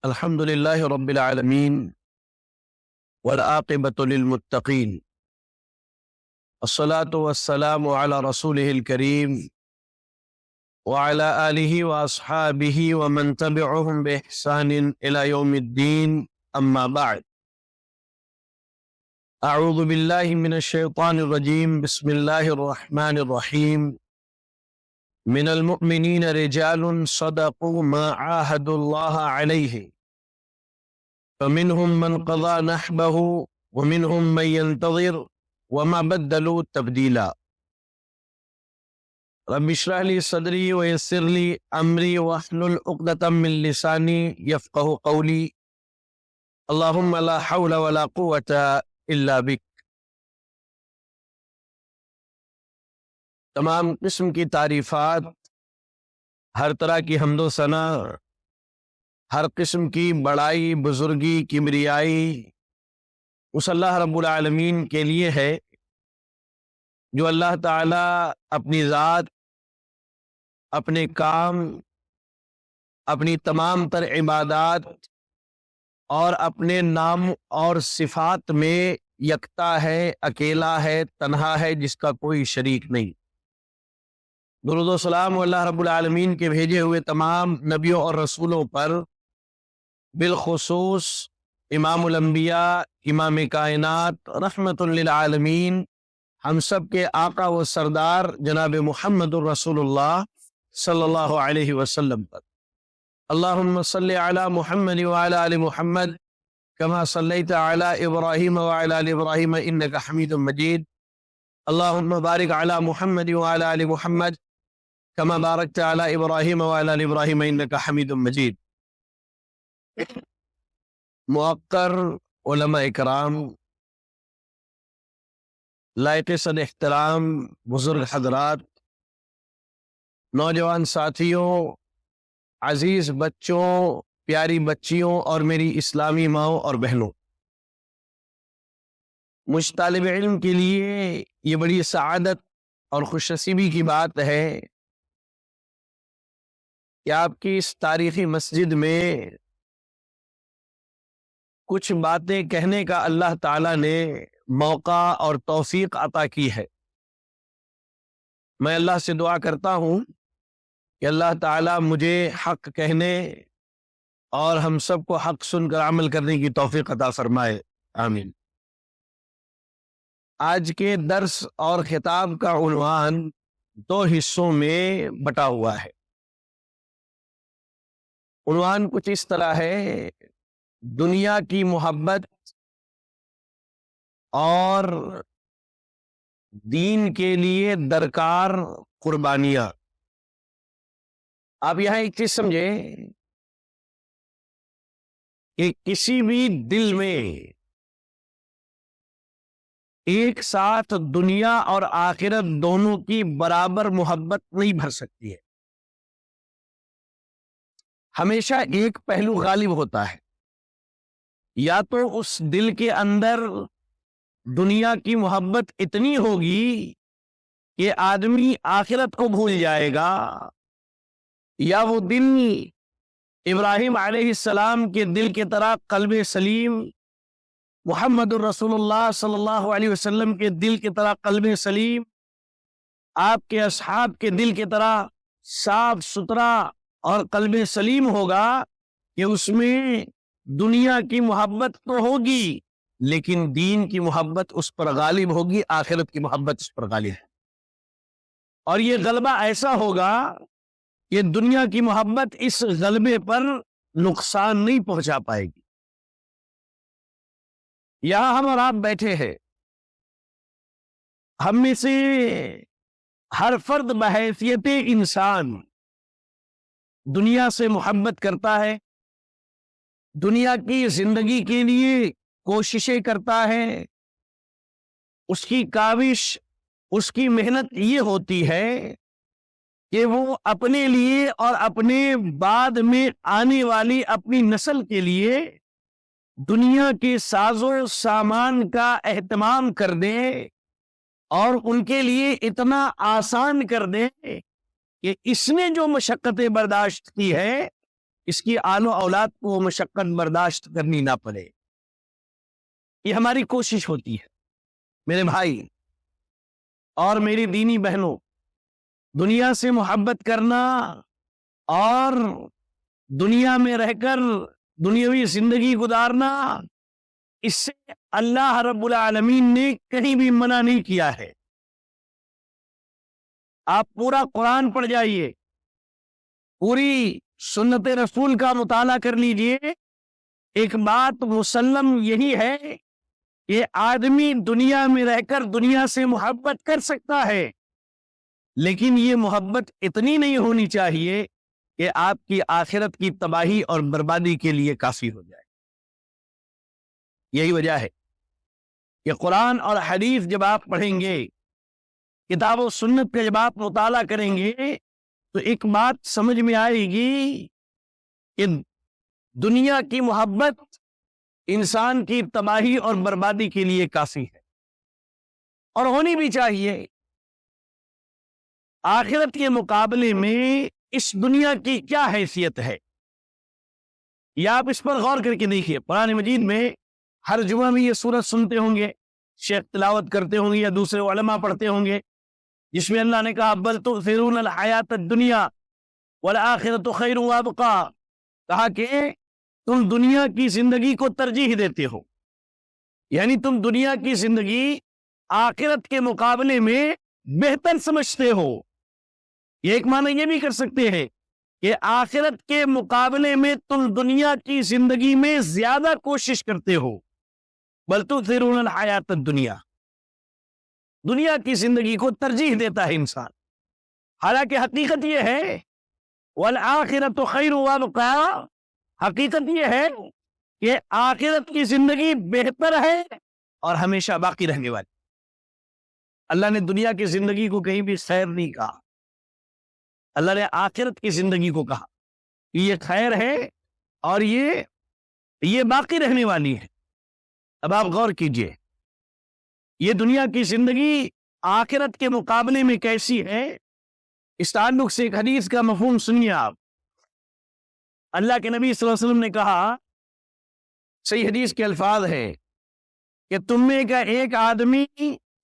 الحمد لله رب العالمين والعاقبة للمتقين الصلاة والسلام على رسوله الكريم وعلى آله وأصحابه ومن تبعهم بإحسان إلى يوم الدين أما بعد أعوذ بالله من الشيطان الرجيم بسم الله الرحمن الرحيم من المؤمنين رجال صدقوا ما عاهدوا الله عليه فمنهم من قضى نحبه ومنهم من ينتظر وما بدلوا تبديلا رب اشرح لي صدري ويسر لي أمري واحلل عقدة من لساني يفقه قولي اللهم لا حول ولا قوة إلا بك۔ تمام قسم کی تعریفات، ہر طرح کی حمد و ثنا، ہر قسم کی بڑائی، بزرگی، کبریائی اس اللہ رب العالمین کے لیے ہے جو اللہ تعالی اپنی ذات، اپنے کام، اپنی تمام تر عبادات اور اپنے نام اور صفات میں یکتا ہے، اکیلا ہے، تنہا ہے، جس کا کوئی شریک نہیں۔ درود و سلام اللہ رب العالمین کے بھیجے ہوئے تمام نبیوں اور رسولوں پر، بالخصوص امام الانبیاء، امام کائنات، رحمت للعالمین، ہم سب کے آقا و سردار جناب محمد الرسول اللہ صلی اللہ علیہ وسلم پر۔ اللہم صلی علی محمد وعلی آل محمد کما صلیت علی ابراہیم وعلی آل ابراہیم انک حمید مجید۔ اللہم بارک علی محمد وعلی آل محمد کما بارکت علی ابراہیم وعلی آل ابراہیم انک حمید مجید۔ موقر علماء اکرام، لائق صد احترام بزرگ حضرات، نوجوان ساتھیوں، عزیز بچوں، پیاری بچیوں اور میری اسلامی ماؤں اور بہنوں، مجھ طالب علم کے لیے یہ بڑی سعادت اور خوش نصیبی کی بات ہے کہ آپ کی اس تاریخی مسجد میں کچھ باتیں کہنے کا اللہ تعالیٰ نے موقع اور توفیق عطا کی ہے۔ میں اللہ سے دعا کرتا ہوں کہ اللہ تعالیٰ مجھے حق کہنے اور ہم سب کو حق سن کر عمل کرنے کی توفیق عطا فرمائے، آمین۔ آج کے درس اور خطاب کا عنوان دو حصوں میں بٹا ہوا ہے۔ عنوان کچھ اس طرح ہے: دنیا کی محبت اور دین کے لیے درکار قربانیاں۔ آپ یہاں ایک چیز سمجھیں کہ کسی بھی دل میں ایک ساتھ دنیا اور آخرت دونوں کی برابر محبت نہیں بھر سکتی ہے۔ ہمیشہ ایک پہلو غالب ہوتا ہے، یا تو اس دل کے اندر دنیا کی محبت اتنی ہوگی کہ آدمی آخرت کو بھول جائے گا، یا وہ دل ابراہیم علیہ السلام کے دل کی طرح قلب سلیم، محمد الرسول اللہ صلی اللہ علیہ وسلم کے دل کی طرح قلب سلیم، آپ کے اصحاب کے دل کی طرح صاف ستھرا اور قلب سلیم ہوگا کہ اس میں دنیا کی محبت تو ہوگی لیکن دین کی محبت اس پر غالب ہوگی، آخرت کی محبت اس پر غالب ہے۔ اور یہ غلبہ ایسا ہوگا کہ دنیا کی محبت اس غلبے پر نقصان نہیں پہنچا پائے گی۔ یہاں ہم اور آپ بیٹھے ہیں، ہم میں سے ہر فرد بحیثیت انسان دنیا سے محبت کرتا ہے، دنیا کی زندگی کے لیے کوششیں کرتا ہے۔ اس کی کاوش، اس کی محنت یہ ہوتی ہے کہ وہ اپنے لیے اور اپنے بعد میں آنے والی اپنی نسل کے لیے دنیا کے ساز و سامان کا اہتمام کر دے اور ان کے لیے اتنا آسان کر دے کہ اس نے جو مشقتیں برداشت کی ہے اس کی آل و اولاد کو مشقت برداشت کرنی نہ پڑے. یہ ہماری کوشش ہوتی ہے. میرے بھائی اور میری دینی بہنوں، دنیا سے محبت کرنا اور دنیا میں رہ کر دنیاوی زندگی گزارنا، اس سے اللہ رب العالمین نے کہیں بھی منع نہیں کیا ہے. آپ پورا قرآن پڑھ جائیے، پوری سنت رسول کا مطالعہ کر لیجئے. ایک بات مسلم یہی ہے کہ آدمی دنیا میں رہ کر دنیا سے محبت کر سکتا ہے، لیکن یہ محبت اتنی نہیں ہونی چاہیے کہ آپ کی آخرت کی تباہی اور بربادی کے لیے کافی ہو جائے. یہی وجہ ہے کہ قرآن اور حدیث جب آپ پڑھیں گے، کتاب و سنت کا جب آپ مطالعہ کریں گے، تو ایک بات سمجھ میں آئے گی کہ دنیا کی محبت انسان کی تباہی اور بربادی کے لیے کافی ہے، اور ہونی بھی چاہیے. آخرت کے مقابلے میں اس دنیا کی کیا حیثیت ہے، یہ آپ اس پر غور کر کے دیکھیے. قرآن مجید میں ہر جمعہ میں یہ سورت سنتے ہوں گے، شیخ تلاوت کرتے ہوں گے یا دوسرے علماء پڑھتے ہوں گے، جس میں اللہ نے کہا بل تؤثرون الحیات الدنیا والآخرۃ خیر وابقا. کہا کہ تم دنیا کی زندگی کو ترجیح دیتے ہو، یعنی تم دنیا کی زندگی آخرت کے مقابلے میں بہتر سمجھتے ہو. یہ ایک معنی یہ بھی کر سکتے ہیں کہ آخرت کے مقابلے میں تم دنیا کی زندگی میں زیادہ کوشش کرتے ہو. بل تؤثرون الحیات الدنیا، دنیا کی زندگی کو ترجیح دیتا ہے انسان. حالانکہ حقیقت یہ ہے والآخرۃ خیر وابقا، حقیقت یہ ہے کہ آخرت کی زندگی بہتر ہے اور ہمیشہ باقی رہنے والی. اللہ نے دنیا کی زندگی کو کہیں بھی خیر نہیں کہا، اللہ نے آخرت کی زندگی کو کہا کہ یہ خیر ہے اور یہ باقی رہنے والی ہے. اب آپ غور کیجئے، یہ دنیا کی زندگی آخرت کے مقابلے میں کیسی ہے. اس تعلق سے ایک حدیث کا مفہوم سنیے آپ. اللہ کے نبی صلی اللہ علیہ وسلم نے کہا، صحیح حدیث کے الفاظ ہیں کہ تم میں کا ایک آدمی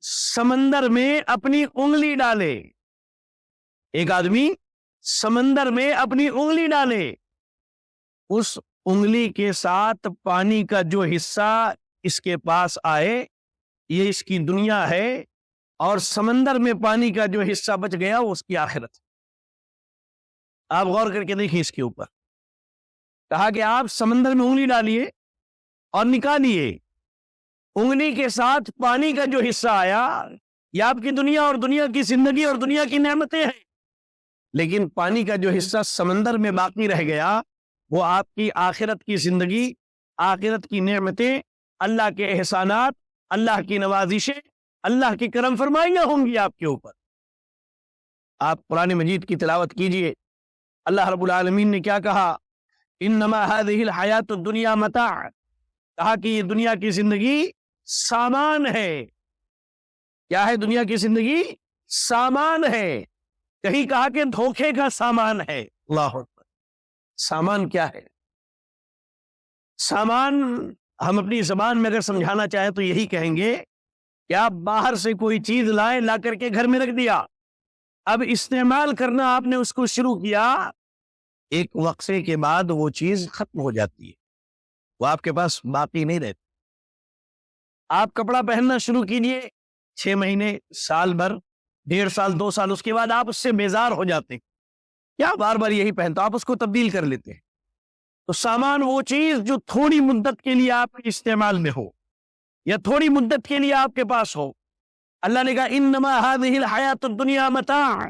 سمندر میں اپنی انگلی ڈالے، ایک آدمی سمندر میں اپنی انگلی ڈالے، اس انگلی کے ساتھ پانی کا جو حصہ اس کے پاس آئے یہ اس کی دنیا ہے، اور سمندر میں پانی کا جو حصہ بچ گیا وہ اس کی آخرت. آپ غور کر کے دیکھیں اس کے اوپر. کہا کہ آپ سمندر میں انگلی ڈالیے اور نکالیے، انگلی کے ساتھ پانی کا جو حصہ آیا یہ آپ کی دنیا اور دنیا کی زندگی اور دنیا کی نعمتیں ہیں، لیکن پانی کا جو حصہ سمندر میں باقی رہ گیا وہ آپ کی آخرت کی زندگی، آخرت کی نعمتیں، اللہ کے احسانات، اللہ کی نوازشیں، اللہ کی کرم فرمائیاں ہوں گی آپ کے اوپر. آپ قرآن مجید کی تلاوت کیجئے. اللہ رب العالمین نے کیا کہا؟ انما هذه الحیات الدنیا متاع، کہا کہ یہ دنیا کی زندگی سامان ہے. کیا ہے دنیا کی زندگی؟ سامان ہے. کہیں کہا کہ دھوکے کا سامان ہے. اللہ اکبر. سامان کیا ہے؟ سامان ہم اپنی زبان میں اگر سمجھانا چاہیں تو یہی کہیں گے کہ آپ باہر سے کوئی چیز لائے، لا کر کے گھر میں رکھ دیا، اب استعمال کرنا آپ نے اس کو شروع کیا، ایک وقفے کے بعد وہ چیز ختم ہو جاتی ہے، وہ آپ کے پاس باقی نہیں رہتی. آپ کپڑا پہننا شروع کیجئے، 6 مہینے، سال بھر، 1.5 سال، 2 سال، اس کے بعد آپ اس سے بیزار ہو جاتے ہیں، کیا بار بار یہی پہنتا، آپ اس کو تبدیل کر لیتے ہیں. تو سامان وہ چیز جو تھوڑی مدت کے لیے آپ کے استعمال میں ہو یا تھوڑی مدت کے لیے آپ کے پاس ہو. اللہ نے کہا انما هذه الحیات الدنیا متاع،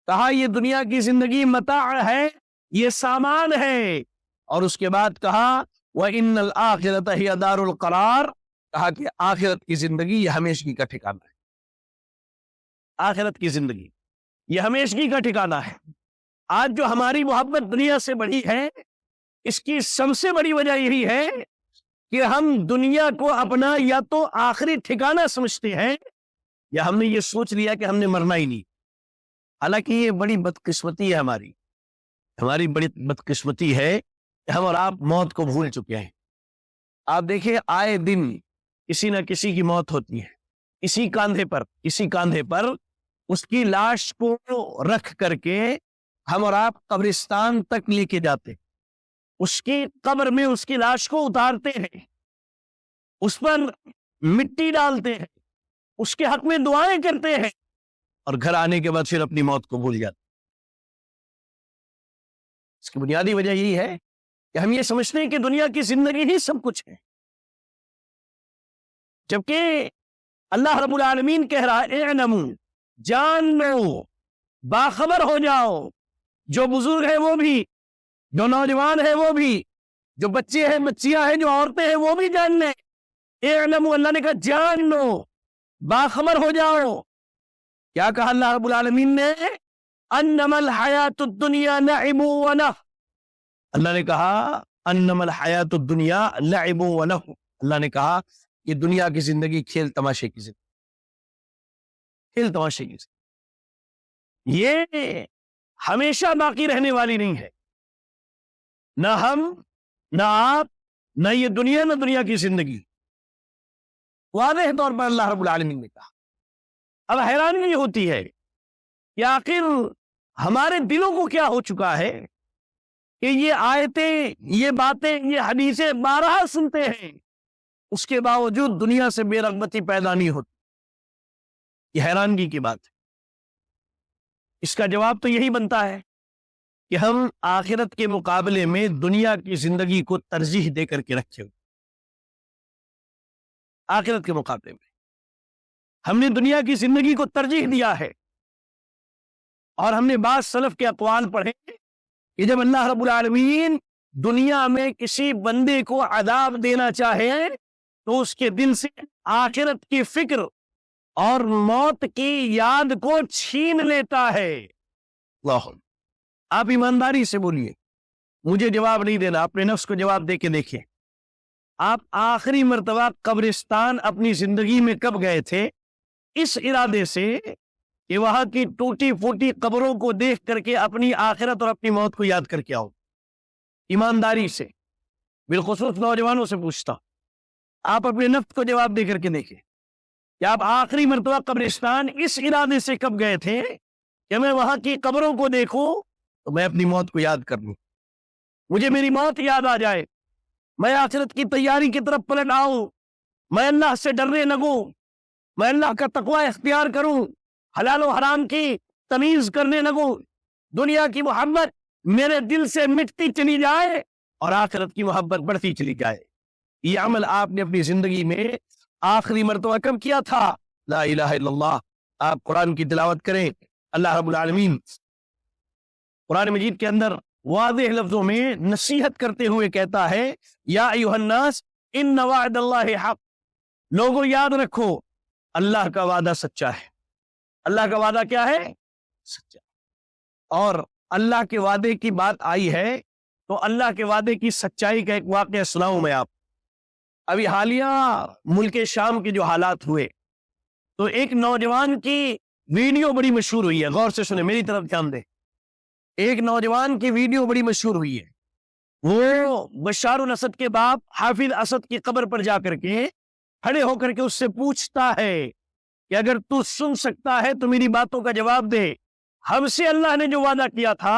کہا یہ دنیا کی زندگی متاع ہے، یہ سامان ہے. اور اس کے بعد کہا وَإِنَّ الْآخِرَةَ هِيَ دَارُ الْقَرَارِ، کہا کہ آخرت کی زندگی یہ ہمیشگی کا ٹھکانہ ہے. آخرت کی زندگی یہ ہمیشگی کا ٹھکانہ ہے. آج جو ہماری محبت دنیا سے بڑھی ہے، اس کی سب سے بڑی وجہ یہی ہے کہ ہم دنیا کو اپنا یا تو آخری ٹھکانہ سمجھتے ہیں یا ہم نے یہ سوچ لیا کہ ہم نے مرنا ہی نہیں. حالانکہ یہ بڑی بدقسمتی ہے ہماری. ہماری بڑی بدقسمتی ہے کہ ہم اور آپ موت کو بھول چکے ہیں. آپ دیکھیں آئے دن کسی نہ کسی کی موت ہوتی ہے. اسی کاندھے پر اس کی لاش کو رکھ کر کے ہم اور آپ قبرستان تک لے کے جاتے, اس کی قبر میں اس کی لاش کو اتارتے ہیں, اس پر مٹی ڈالتے ہیں, اس کے حق میں دعائیں کرتے ہیں, اور گھر آنے کے بعد پھر اپنی موت کو بھول جاتے. اس کی بنیادی وجہ یہی ہے کہ ہم یہ سمجھتے ہیں کہ دنیا کی زندگی ہی سب کچھ ہے, جبکہ اللہ رب العالمین کہہ رہا ہے اعلموا, جان لو, باخبر ہو جاؤ, جو بزرگ ہیں وہ بھی, جو نوجوان ہیں وہ بھی, جو بچے ہیں بچیاں ہیں, جو عورتیں ہیں وہ بھی جان لیں. اعلموا, اللہ نے کہا جان لو, باخبر ہو جاؤ. کیا کہا اللہ رب العالمین نے؟ انما الحیات الدنیا لعب و لہو. اللہ نے کہا انما الحیات الدنیا لعب و لہو. اللہ نے کہا یہ دنیا کی زندگی کھیل تماشے کی زندگی, کھیل تماشے کی زندگی, یہ ہمیشہ باقی رہنے والی نہیں ہے. نہ ہم, نہ آپ, نہ یہ دنیا, نہ دنیا کی زندگی. واضح طور پر اللہ رب العالمین نے کہا. اب حیرانی یہ ہوتی ہے کہ آخر ہمارے دلوں کو کیا ہو چکا ہے کہ یہ آیتیں, یہ باتیں, یہ حدیثیں بارہا سنتے ہیں, اس کے باوجود دنیا سے بے رغبتی پیدا نہیں ہوتی. یہ حیرانگی کی بات ہے. اس کا جواب تو یہی بنتا ہے کہ ہم آخرت کے مقابلے میں دنیا کی زندگی کو ترجیح دے کر کے رکھے ہوئے. آخرت کے مقابلے میں ہم نے دنیا کی زندگی کو ترجیح دیا ہے. اور ہم نے بعض سلف کے اقوال پڑھے کہ جب اللہ رب العالمین دنیا میں کسی بندے کو عذاب دینا چاہے تو اس کے دل سے آخرت کی فکر اور موت کی یاد کو چھین لیتا ہے. اللہ, آپ ایمانداری سے بولیے, مجھے جواب نہیں دینا, اپنے نفس کو جواب دے کے دیکھیں. آپ آخری مرتبہ قبرستان اپنی زندگی میں کب گئے تھے؟ اس ارادے سے کہ وہاں کی ٹوٹی پھوٹی قبروں کو دیکھ کر کے اپنی آخرت اور اپنی موت کو یاد کر کے آؤ. ایمانداری سے, بالخصوص نوجوانوں سے پوچھتا, آپ اپنے نفس کو جواب دے کر کے دیکھیں کہ آپ آخری مرتبہ قبرستان اس ارادے سے کب گئے تھے کہ میں وہاں کی قبروں کو دیکھوں تو میں اپنی موت کو یاد کر لوں, مجھے میری موت یاد آ جائے, میں آخرت کی تیاری کی طرف پلٹ آؤں, میں اللہ سے ڈرنے لگوں, میں اللہ کا تقوی اختیار کروں, حلال و حرام کی تمیز کرنے لگوں, دنیا کی محبت میرے دل سے مٹتی چلی جائے اور آخرت کی محبت بڑھتی چلی جائے. یہ عمل آپ نے اپنی زندگی میں آخری مرتبہ کب کیا تھا؟ لا الہ الا اللہ. آپ قرآن کی تلاوت کریں. اللہ رب العالمین قرآن مجید کے اندر واضح لفظوں میں نصیحت کرتے ہوئے کہتا ہے یا ایھا الناس ان وعد اللہ حق. لوگوں یاد رکھو اللہ کا وعدہ سچا ہے. اللہ کا وعدہ کیا ہے؟ سچا. اور اللہ کے وعدے کی بات آئی ہے تو اللہ کے وعدے کی سچائی کا ایک واقعہ سناؤں میں آپ. ابھی حالیہ ملک شام کے جو حالات ہوئے تو ایک نوجوان کی ویڈیو بڑی مشہور ہوئی ہے. غور سے سنیں, میری طرف دھیان دیں. ایک نوجوان کی ویڈیو بڑی مشہور ہوئی ہے. وہ بشار الاسد کے باپ حافظ اسد کی قبر پر جا کر کے کھڑے ہو کر کے اس سے پوچھتا ہے کہ اگر تو سن سکتا ہے تو میری باتوں کا جواب دے. ہم سے اللہ نے جو وعدہ کیا تھا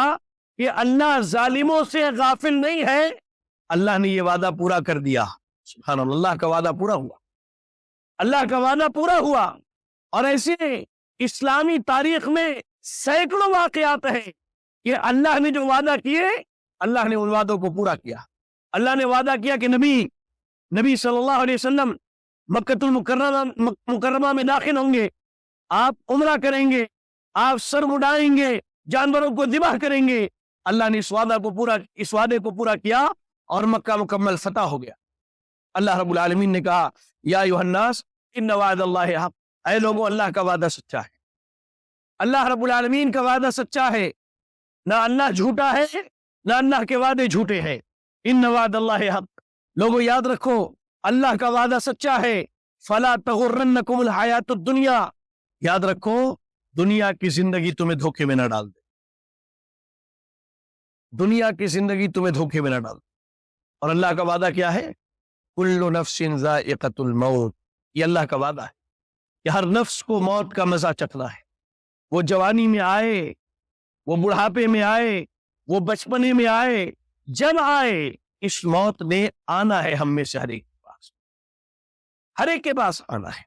کہ اللہ ظالموں سے غافل نہیں ہے, اللہ نے یہ وعدہ پورا کر دیا. سبحان اللہ, اللہ کا وعدہ پورا ہوا, اللہ کا وعدہ پورا ہوا. اور ایسے اسلامی تاریخ میں سینکڑوں واقعات ہیں کہ اللہ نے جو وعدہ کیے اللہ نے ان وعدوں کو پورا کیا. اللہ نے وعدہ کیا کہ نبی صلی اللہ علیہ وسلم مکۃ المکرمہ میں داخل ہوں گے, آپ عمرہ کریں گے, آپ سر مڈائیں گے, جانوروں کو ذبح کریں گے. اللہ نے اس وعدے کو پورا کیا اور مکہ مکمل فتح ہو گیا. اللہ رب العالمین نے کہا یا ایھا الناس ان وعد اللہ حق. اے لوگوں, اللہ کا وعدہ سچا ہے. اللہ رب العالمین کا وعدہ سچا ہے, نہ اللہ جھوٹا ہے نہ اللہ کے وعدے جھوٹے ہیں. ان وعد اللہ حق. لوگوں یاد رکھو اللہ کا وعدہ سچا ہے. فلا تغرنکم الحیات الدنیا. یاد رکھو دنیا کی زندگی تمہیں دھوکے میں نہ ڈال دے. دنیا کی زندگی تمہیں دھوکے میں نہ ڈال. اور اللہ کا وعدہ کیا ہے؟ کل نفس ذائقۃ الموت. یہ اللہ کا وعدہ ہے کہ ہر نفس کو موت کا مزہ چکھنا ہے. وہ جوانی میں آئے، وہ بڑھاپے میں آئے، وہ بچپنے میں آئے، جب آئے اس موت نے آنا ہے ہم میں سے ہر ایک کے پاس، ہر ایک کے پاس آنا ہے.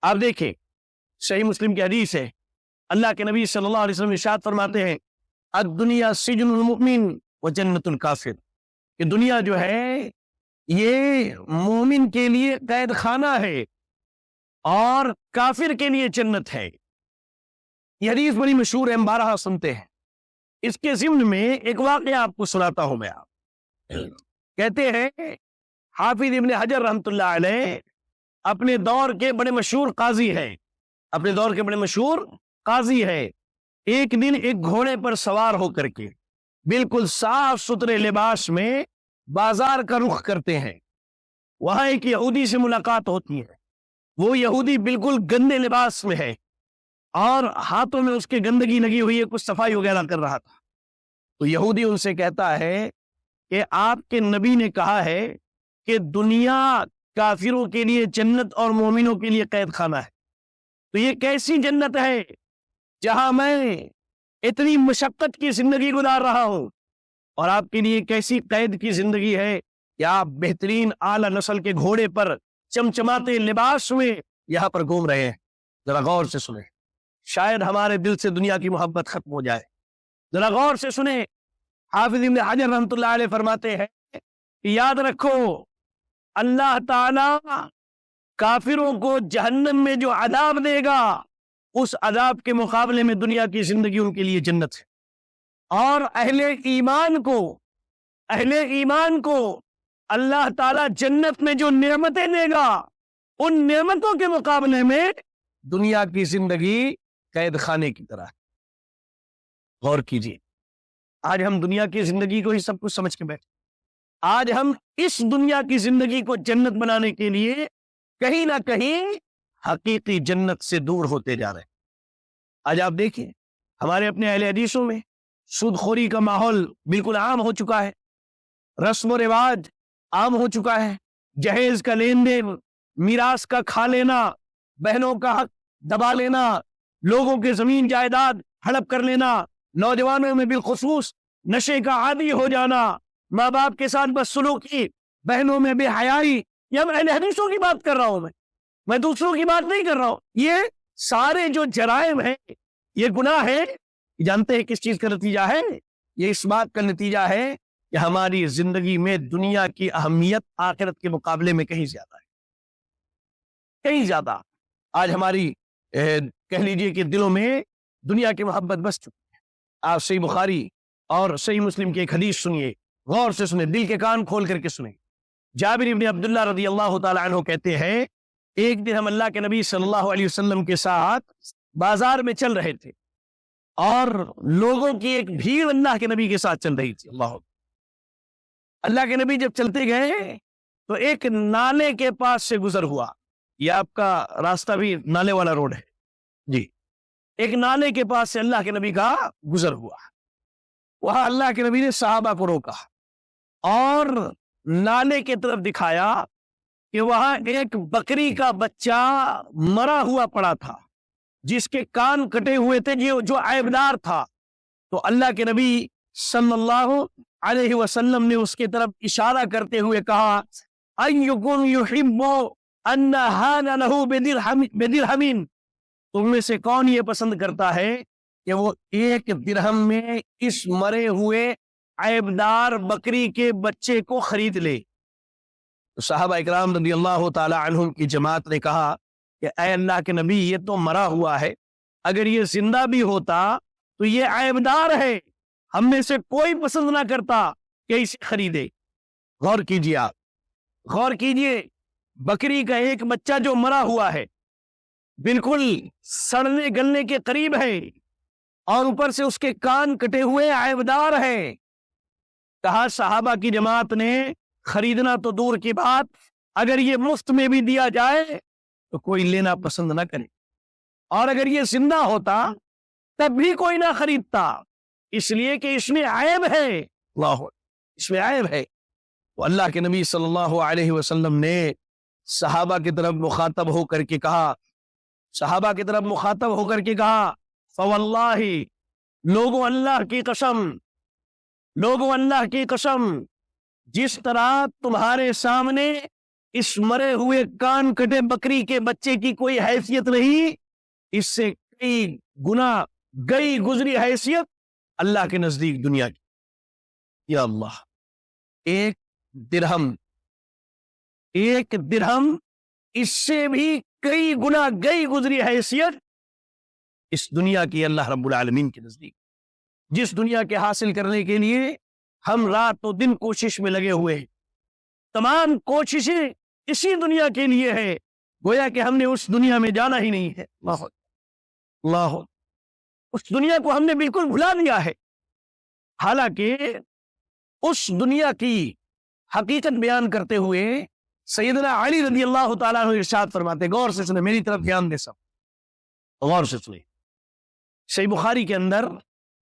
آپ دیکھیں صحیح مسلم کی حدیث ہے، اللہ کے نبی صلی اللہ علیہ وسلم ارشاد فرماتے ہیں الدنیا سجن المؤمن و جنت الکافر، کہ دنیا جو ہے یہ مومن کے لیے قید خانہ ہے اور کافر کے لیے جنت ہے. یہ حدیث بڑی مشہور ہے، ہم بارہا سنتے ہیں. اس کے ضمن میں ایک واقعہ آپ کو سناتا ہوں میں. آپ کہتے ہیں حافظ ابن حجر رحمۃ اللہ علیہ اپنے دور کے بڑے مشہور قاضی ہیں، اپنے دور کے بڑے مشہور قاضی ہے. ایک دن ایک گھوڑے پر سوار ہو کر کے بالکل صاف ستھرے لباس میں بازار کا رخ کرتے ہیں. وہاں ایک یہودی سے ملاقات ہوتی ہے. وہ یہودی بالکل گندے لباس میں ہے اور ہاتھوں میں اس کے گندگی لگی ہوئی ہے، کچھ صفائی وغیرہ کر رہا تھا. تو یہودی ان سے کہتا ہے کہ آپ کے نبی نے کہا ہے کہ دنیا کافروں کے لیے جنت اور مومنوں کے لیے قید خانہ ہے. تو یہ کیسی جنت ہے جہاں میں اتنی مشقت کی زندگی گزار رہا ہوں، اور آپ کے لیے کیسی قید کی زندگی ہے کہ آپ بہترین اعلی نسل کے گھوڑے پر چمچماتے لباس میں یہاں پر گھوم رہے ہیں. ذرا غور سے سنیں، شاید ہمارے دل سے دنیا کی محبت ختم ہو جائے. ذرا غور سے سنیں. حافظ ابن حجر رحمۃ اللہ علیہ فرماتے ہیں کہ یاد رکھو اللہ تعالی کافروں کو جہنم میں جو عذاب دے گا اس عذاب کے مقابلے میں دنیا کی زندگی ان کے لیے جنت ہے. اور اہل ایمان کو اللہ تعالی جنت میں جو نعمتیں دے گا ان نعمتوں کے مقابلے میں دنیا کی زندگی قید خانے کی طرح. غور کیجیے، آج ہم دنیا کی زندگی کو ہی سب کچھ سمجھ کے بیٹھے. آج ہم اس دنیا کی زندگی کو جنت بنانے کے لیے کہیں نہ کہیں حقیقی جنت سے دور ہوتے جا رہے ہیں. آج آپ دیکھیں ہمارے اپنے اہل حدیثوں میں سود خوری کا ماحول بالکل عام ہو چکا ہے، رسم و رواج عام ہو چکا ہے، جہیز کا لین دین، میراث کا کھا لینا، بہنوں کا حق دبا لینا، لوگوں کے زمین جائیداد ہڑپ کر لینا، نوجوانوں میں بالخصوص نشے کا عادی ہو جانا، ماں باپ کے ساتھ بدسلوکی، بہنوں میں بے حیائی. یہ ہم اہل حدیثوں کی بات کر رہا ہوں، میں دوسروں کی بات نہیں کر رہا ہوں. یہ سارے جو جرائم ہیں، یہ گناہ ہے، جانتے ہیں کس چیز کا نتیجہ ہے؟ یہ اس بات کا نتیجہ ہے کہ ہماری زندگی میں دنیا کی اہمیت آخرت کے مقابلے میں کہیں زیادہ ہے، کہیں زیادہ. آج ہماری کہہ لیجئے کہ دلوں میں دنیا کی محبت بس چکی ہے. آپ صحیح بخاری اور صحیح مسلم کی ایک حدیث سنیے، غور سے سنیں، دل کے کان کھول کر کے سنیں. جابر ابن عبداللہ رضی اللہ تعالی عنہ کہتے ہیں ایک دن ہم اللہ کے نبی صلی اللہ علیہ وسلم کے ساتھ بازار میں چل رہے تھے اور لوگوں کی ایک بھیڑ اللہ کے نبی کے ساتھ چل رہی تھی. اللہ کے نبی جب چلتے گئے تو ایک نالے کے پاس سے گزر ہوا. یہ آپ کا راستہ بھی نالے والا روڈ ہے جی. ایک نالے کے پاس سے اللہ کے نبی کا گزر ہوا. وہاں اللہ کے نبی نے صحابہ کو روکا اور نالے کی طرف دکھایا کہ وہاں ایک بکری کا بچہ مرا ہوا پڑا تھا جس کے کان کٹے ہوئے تھے، جو عیبدار تھا. تو اللہ کے نبی صلی اللہ علیہ وسلم نے اس کی طرف اشارہ کرتے ہوئے کہا ایکم یحب ان ھان لہ بدرہم، تم میں سے کون یہ پسند کرتا ہے کہ وہ 1 درہم میں اس مرے ہوئے عیبدار بکری کے بچے کو خرید لے. تو صحابہ اکرام رضی اللہ تعالی عنہم کی جماعت نے کہا کہ اے اللہ کے نبی یہ تو مرا ہوا ہے، اگر یہ زندہ بھی ہوتا تو یہ عیبدار ہے، ہم میں سے کوئی پسند نہ کرتا کہ اسے خریدے. غور کیجیے، آپ غور کیجیے، بکری کا ایک بچہ جو مرا ہوا ہے، بالکل سڑنے گلنے کے قریب ہے اور اوپر سے اس کے کان کٹے ہوئے عیبدار ہے. کہا صحابہ کی جماعت نے خریدنا تو دور کی بات، اگر یہ مفت میں بھی دیا جائے تو کوئی لینا پسند نہ کرے، اور اگر یہ زندہ ہوتا تب بھی کوئی نہ خریدتا، اس لیے کہ اس میں عیب ہے. اللہ اس میں عیب ہے. تو اللہ کے نبی صلی اللہ علیہ وسلم نے صحابہ کی طرف مخاطب ہو کر کے کہا فواللہ لوگوں اللہ کی قسم جس طرح تمہارے سامنے اس مرے ہوئے کان کٹے بکری کے بچے کی کوئی حیثیت نہیں، اس سے کئی گنا گئی گزری حیثیت اللہ کے نزدیک دنیا کی. یا اللہ، ایک درہم اس سے بھی کئی گنا گئی گزری حیثیت اس دنیا کی اللہ رب العالمین کے نزدیک، جس دنیا کے حاصل کرنے کے لیے ہم رات و دن کوشش میں لگے ہوئے ہیں. تمام کوششیں اسی دنیا کے لیے ہے، گویا کہ ہم نے اس دنیا میں جانا ہی نہیں ہے. اللہ اس دنیا کو ہم نے بالکل بھلا دیا ہے. حالانکہ اس دنیا کی حقیقت بیان کرتے ہوئے سیدنا علی رضی اللہ تعالیٰ عنہ ارشاد فرماتے، غور سے سنیں، میری طرف دھیان دے سب، غور سے سنیں. صحیح بخاری کے اندر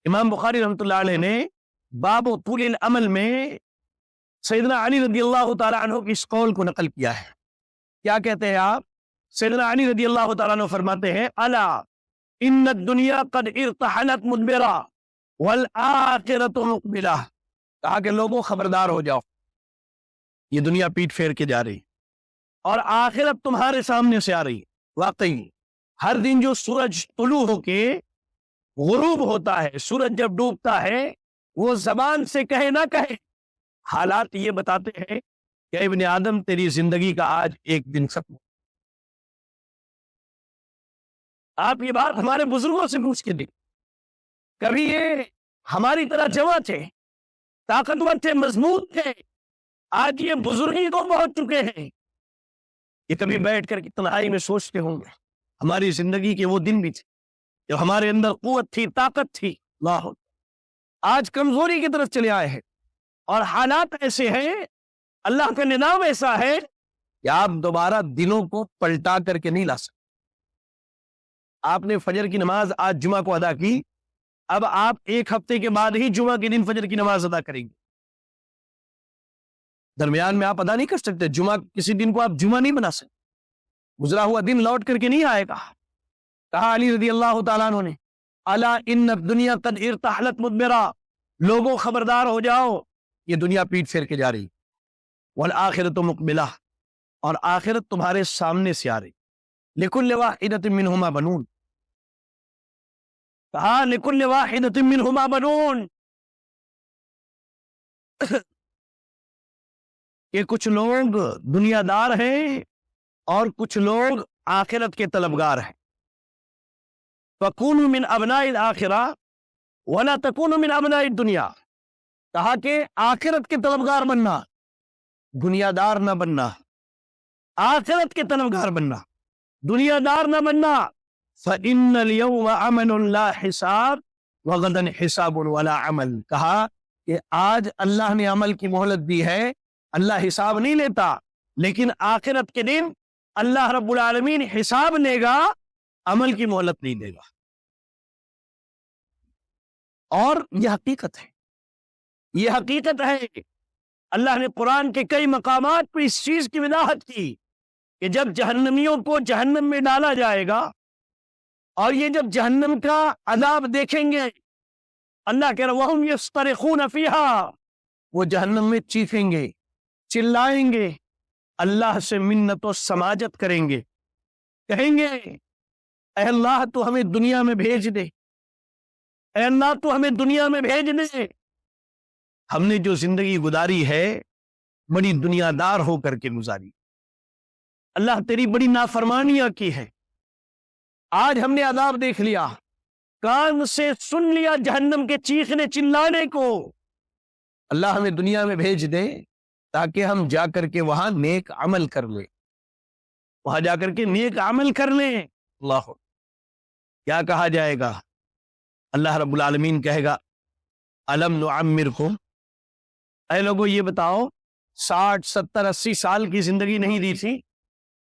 امام بخاری رحمۃ اللہ علیہ نے باب طول العمل میں سیدنا علی رضی اللہ تعالیٰ عنہ کی اس قول کو نقل کیا ہے. کیا کہتے ہیں آپ؟ سیدنا علی رضی اللہ تعالیٰ عنہ فرماتے ہیں، الا ان الدنیا قد ارتحلت مدبرا والآخرۃ مقبلہ. کہا کہ لوگوں خبردار ہو جاؤ، یہ دنیا پیٹ پھیر کے جا رہی اور آخرت تمہارے سامنے سے آ رہی. واقعی ہر دن جو سورج طلوع ہو کے غروب ہوتا ہے، سورج جب ڈوبتا ہے، وہ زبان سے کہے نہ کہے، حالات یہ بتاتے ہیں کہ ابن آدم تیری زندگی کا آج ایک دن ختم. آپ یہ بات ہمارے بزرگوں سے پوچھ کے دیکھ، کبھی یہ ہماری طرح جمع تھے، طاقتور تھے، مضبوط تھے، آج یہ بزرگی کو پہنچ چکے ہیں. یہ کبھی بیٹھ کر کی تنہائی میں سوچتے ہوں گے ہماری زندگی کے وہ دن بھی تھے جب ہمارے اندر قوت تھی، طاقت تھی. اللہ آج کمزوری کی طرف چلے آئے ہیں اور حالات ایسے ہیں، اللہ کا نظام ایسا ہے کہ آپ دوبارہ دنوں کو پلٹا کر کے نہیں لا سکتے. آپ نے فجر کی نماز آج جمعہ کو ادا کی، اب آپ ایک ہفتے کے بعد ہی جمعہ کے دن فجر کی نماز ادا کریں گے. درمیان میں آپ ادا نہیں کر سکتے. جمعہ کسی دن کو آپ جمعہ نہیں بنا سکتے، گزرا ہوا دن لوٹ کر کے نہیں آئے گا. کہا علی رضی اللہ تعالیٰ عنہ نے، الا ان الدنیا قد ارتحلت مدبرا، لوگوں خبردار ہو جاؤ، یہ دنیا پیٹ پھیر کے جا رہی. والآخرۃ مقبلہ، اور آخرت تمہارے سامنے سے آ رہی. لکل واحدۃ منہما بنون، کہا لکل واحدۃ منہما بنون، کہ کچھ لوگ دنیا دار ہیں اور کچھ لوگ آخرت کے طلبگار ہیں. فَكُونُوا مِنْ أَبْنَاءِ الْآخِرَةِ وَلَا تَكُونُوا مِنْ أَبْنَاءِ الدُّنْيَا. کہا کہ آخرت کے طلبگار بننا، دنیا دار نہ بننا. آخرت کے طلبگار بننا، دنیا دار نہ بننا. فَإِنَّ الْيَوْمَ عَمَلٌ لَا حِسَابٌ وَغَدًا حِسَابٌ وَلَا عَمَلٌ. کہا کہ آج اللہ نے عمل کی مہلت دی ہے، اللہ حساب نہیں لیتا، لیکن آخرت کے دن اللہ رب العالمین حساب لے گا، عمل کی مہلت نہیں دے گا. اور یہ حقیقت ہے، یہ حقیقت ہے. اللہ نے قرآن کے کئی مقامات پہ اس چیز کی وضاحت کی کہ جب جہنمیوں کو جہنم میں ڈالا جائے گا اور یہ جب جہنم کا عذاب دیکھیں گے، اللہ کہہ رہا وَهُمْ يَصْطَرِخُونَ فِيهَا، وہ جہنم میں چیخیں گے، چلائیں گے، اللہ سے منت و سماجت کریں گے، کہیں گے اے اللہ تو ہمیں دنیا میں بھیج دے، اے اللہ تو ہمیں دنیا میں بھیج دے. ہم نے جو زندگی گزاری ہے بڑی دنیا دار ہو کر کے گزاری، اللہ تیری بڑی نافرمانیاں کی ہے. آج ہم نے عذاب دیکھ لیا، کان سے سن لیا جہنم کے چیخنے چلانے کو. اللہ ہمیں دنیا میں بھیج دے تاکہ ہم جا کر کے وہاں نیک عمل کر لیں، وہاں جا کر کے نیک عمل کر لیں. اللہ کیا کہا جائے گا؟ اللہ رب العالمین کہے گا الم نعمرکم، اے لوگو یہ بتاؤ 60 70 80 سال کی زندگی نہیں دی تھی؟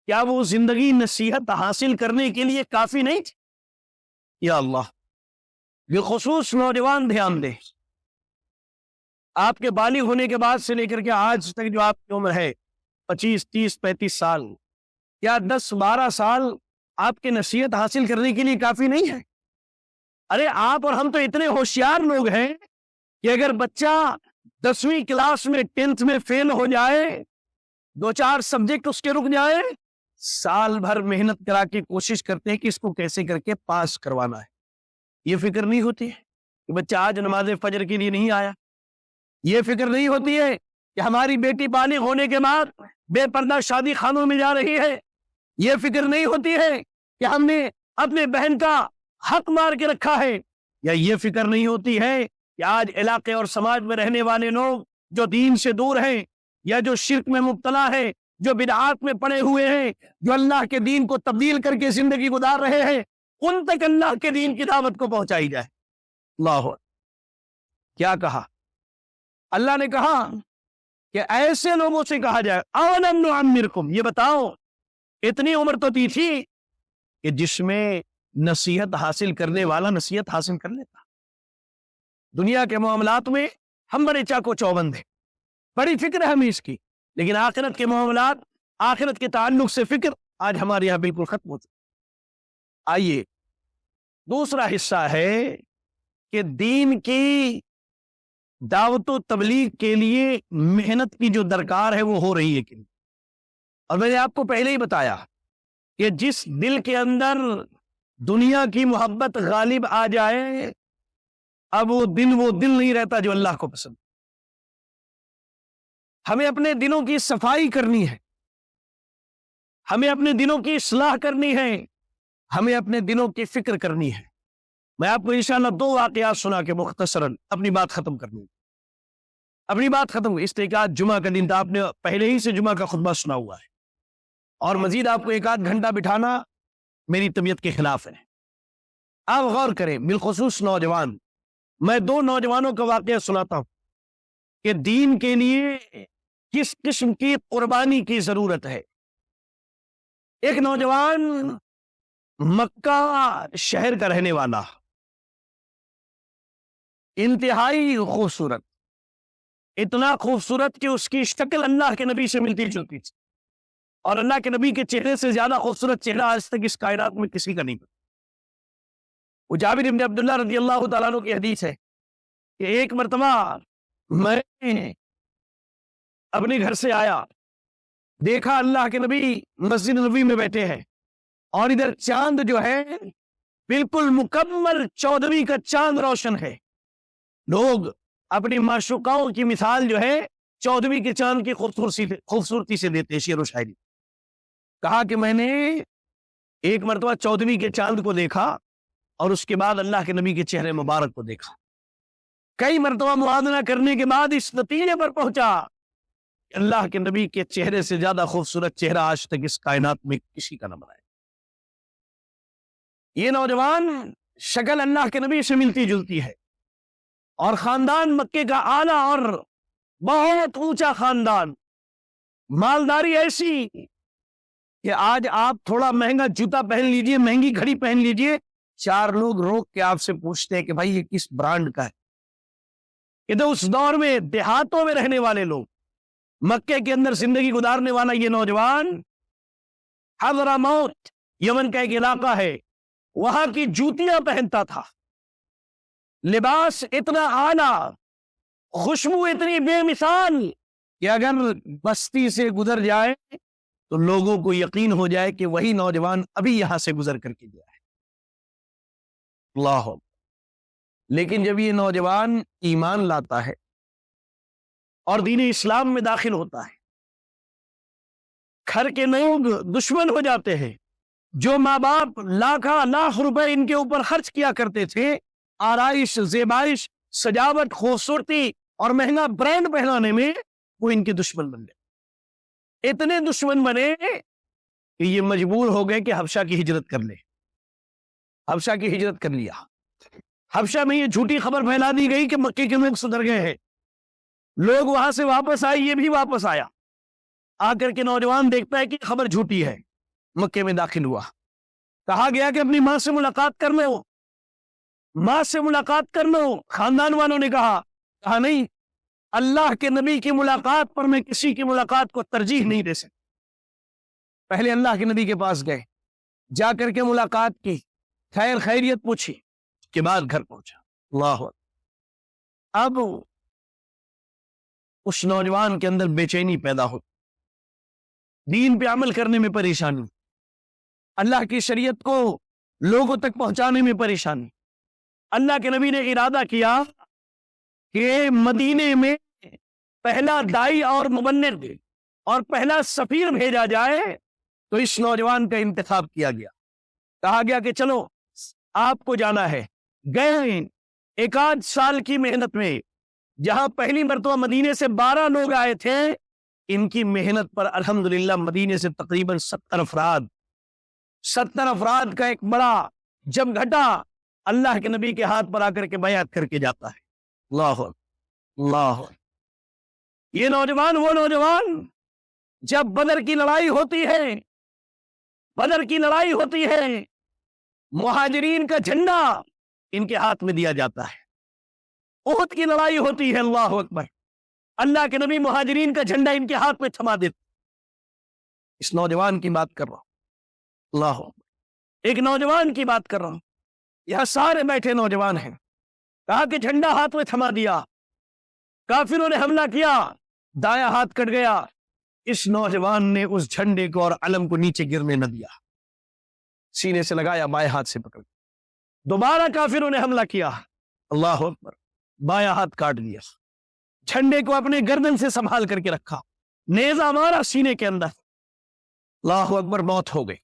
کیا وہ زندگی نصیحت حاصل کرنے کے لیے کافی نہیں تھی؟ یا اللہ، بالخصوص نوجوان دھیان دے. آپ کے بالغ ہونے کے بعد سے لے کر کے آج تک جو آپ کی عمر ہے 25 30 35 سال یا 10 12 سال آپ کے نصیحت حاصل کرنے کے لیے کافی نہیں ہے؟ ارے آپ اور ہم تو اتنے ہوشیار لوگ ہیں کہ اگر بچہ 10ویں کلاس میں 10th میں فیل ہو جائے، 2-4 سبجیکٹ اس کے رک جائے، سال بھر محنت کرا کے کوشش کرتے ہیں کہ اس کو کیسے کر کے پاس کروانا ہے۔ یہ فکر نہیں ہوتی ہے کہ بچہ آج نماز فجر کے لیے نہیں آیا، یہ فکر نہیں ہوتی ہے کہ ہماری بیٹی بالغ ہونے کے بعد بے پردہ شادی خانوں میں جا رہی ہے، یہ فکر نہیں ہوتی ہے کہ ہم نے اپنے بہن کا حق مار کے رکھا ہے، یا یہ فکر نہیں ہوتی ہے کہ آج علاقے اور سماج میں رہنے والے لوگ جو دین سے دور ہیں یا جو شرک میں مبتلا ہے، جو بدعات میں پڑے ہوئے ہیں، جو اللہ کے دین کو تبدیل کر کے زندگی گزار رہے ہیں، ان تک اللہ کے دین کی دعوت کو پہنچائی جائے۔ اللہ کیا کہا اللہ نے؟ کہا کہ ایسے لوگوں سے کہا جائے اولم نعمرکم، یہ بتاؤ اتنی عمر تو دی تھی کہ جس میں نصیحت حاصل کرنے والا نصیحت حاصل کر لیتا۔ دنیا کے معاملات میں ہم بڑے چاقو چوبند ہیں، بڑی فکر ہے ہمیں اس کی، لیکن آخرت کے معاملات، آخرت کے تعلق سے فکر آج ہمارے یہاں بالکل ختم ہو چکی۔ آئیے دوسرا حصہ ہے کہ دین کی دعوت و تبلیغ کے لیے محنت کی جو درکار ہے وہ ہو رہی ہے کہ نہیں۔ اور میں نے آپ کو پہلے ہی بتایا کہ جس دل کے اندر دنیا کی محبت غالب آ جائے، اب وہ دل نہیں رہتا جو اللہ کو پسند۔ ہمیں اپنے دلوں کی صفائی کرنی ہے، ہمیں اپنے دلوں کی اصلاح کرنی ہے، ہمیں اپنے دلوں کی فکر کرنی ہے۔ میں آپ کو انشاءاللہ 2 واقعات سنا کے مختصراً اپنی بات ختم کرنی، اپنی بات ختم ہوئی۔ اس لیے کہ آج جمعہ کا دن تھا، آپ نے پہلے ہی سے جمعہ کا خطبہ سنا ہوا ہے، اور مزید آپ کو 1-8 گھنٹہ بٹھانا میری طبیعت کے خلاف ہے۔ آپ غور کریں، بالخصوص نوجوان، میں 2 نوجوانوں کا واقعہ سناتا ہوں کہ دین کے لیے کس قسم کی قربانی کی ضرورت ہے۔ ایک نوجوان مکہ شہر کا رہنے والا، انتہائی خوبصورت، اتنا خوبصورت کہ اس کی شکل اللہ کے نبی سے ملتی جلتی تھی، اور اللہ کے نبی کے چہرے سے زیادہ خوبصورت چہرہ آج تک اس کائنات میں کسی کا نہیں بنا۔ وہ جابر بن عبداللہ رضی اللہ تعالیٰ عنہ کی حدیث ہے کہ ایک مرتبہ میں اپنے گھر سے آیا، دیکھا اللہ کے نبی مسجد نبوی میں بیٹھے ہیں، اور ادھر چاند جو ہے بالکل مکمل 14ویں کا چاند روشن ہے۔ لوگ اپنی معشوقاؤں کی مثال جو ہے 14ویں کے چاند کی خوبصورتی سے دیتے ہیں، شعر و شاعری۔ کہا کہ میں نے ایک مرتبہ 14ویں کے چاند کو دیکھا، اور اس کے بعد اللہ کے نبی کے چہرے مبارک کو دیکھا۔ کئی مرتبہ موازنہ کرنے کے بعد اس نتیجے پر پہنچا کہ اللہ کے نبی کے چہرے سے زیادہ خوبصورت چہرہ آج تک اس کائنات میں کسی کا نہ بنا ہے۔ یہ نوجوان شکل اللہ کے نبی سے ملتی جلتی ہے، اور خاندان مکے کا اعلیٰ اور بہت اونچا خاندان، مالداری ایسی کہ آج آپ تھوڑا مہنگا جوتا پہن لیجئے، مہنگی گھڑی پہن لیجئے، 4 لوگ روک کے آپ سے پوچھتے ہیں کہ بھائی یہ کس برانڈ کا ہے۔ کہ تو اس دور میں دیہاتوں میں رہنے والے لوگ، مکے کے اندر زندگی گزارنے والا یہ نوجوان حضرموت یمن کا ایک علاقہ ہے، وہاں کی جوتیاں پہنتا تھا، لباس اتنا اعلیٰ، خوشبو اتنی بے مثال کہ اگر بستی سے گزر جائے تو لوگوں کو یقین ہو جائے کہ وہی نوجوان ابھی یہاں سے گزر کر کے گیا ہے۔ اللہ، لیکن جب یہ نوجوان ایمان لاتا ہے اور دین اسلام میں داخل ہوتا ہے، گھر کے لوگ دشمن ہو جاتے ہیں، جو ماں باپ لاکھ روپے ان کے اوپر خرچ کیا کرتے تھے آرائش، زیبائش، سجاوٹ، خوبصورتی اور مہنگا برانڈ پہنانے میں، وہ ان کے دشمن بن گئے۔ اتنے دشمن بنے کہ یہ مجبور ہو گئے کہ حبشہ کی ہجرت کر لے۔ حبشہ کی ہجرت کر لیا۔ حبشہ میں یہ جھوٹی خبر پھیلا دی گئی کہ مکے کے لوگ سدھر گئے ہیں، لوگ وہاں سے واپس آئے، یہ بھی واپس آیا۔ آ کر کے نوجوان دیکھتا ہے کہ خبر جھوٹی ہے، مکے میں داخل ہوا۔ کہا گیا کہ اپنی ماں سے ملاقات کر لو، ماں سے ملاقات کر لو۔ خاندان والوں نے کہا نہیں، اللہ کے نبی کی ملاقات پر میں کسی کی ملاقات کو ترجیح نہیں دے سکتا۔ پہلے اللہ کے نبی کے پاس گئے، جا کر کے ملاقات کی، خیر خیریت پوچھی، اس کے بعد گھر پہنچا۔ اللہ اکبر۔ اب اس نوجوان کے اندر بے چینی پیدا ہو، دین پہ عمل کرنے میں پریشانی، اللہ کی شریعت کو لوگوں تک پہنچانے میں پریشانی۔ اللہ کے نبی نے ارادہ کیا کہ مدینے میں پہلا دائی اور مبلغ اور پہلا سفیر بھیجا جائے، تو اس نوجوان کا انتخاب کیا گیا۔ کہا گیا کہ چلو آپ کو جانا ہے۔ گئے، ایک آدھ سال کی محنت میں جہاں پہلی مرتبہ مدینے سے 12 لوگ آئے تھے، ان کی محنت پر الحمدللہ مدینے سے تقریباً 70 افراد کا ایک بڑا جب گھٹا اللہ کے نبی کے ہاتھ پر آ کر کے بیعت کر کے جاتا ہے۔ اللہ اللہ۔ یہ نوجوان وہ نوجوان جب بدر کی لڑائی ہوتی ہے، بدر کی لڑائی ہوتی ہے، مہاجرین کا جھنڈا ان کے ہاتھ میں دیا جاتا ہے۔ احد کی لڑائی ہوتی ہے، اللہ اکبر، اللہ کے نبی مہاجرین کا جھنڈا ان کے ہاتھ میں تھما دیتے۔ اس نوجوان کی بات کر رہا ہوں، اللہ اکبر، ایک نوجوان کی بات کر رہا ہوں۔ یہاں سارے بیٹھے نوجوان ہیں۔ کہا کہ جھنڈا ہاتھ میں تھما دیا، کافروں نے حملہ کیا، دایاں ہاتھ کٹ گیا۔ اس نوجوان نے اس جھنڈے کو اور علم کو نیچے گرنے نہ دیا، سینے سے لگایا، بائیں ہاتھ سے پکڑ۔ دوبارہ کافروں نے حملہ کیا، اللہ اکبر، بایاں ہاتھ کاٹ دیا، جھنڈے کو اپنے گردن سے سنبھال کر کے رکھا، نیزہ مارا سینے کے اندر، اللہ اکبر، موت ہو گئی،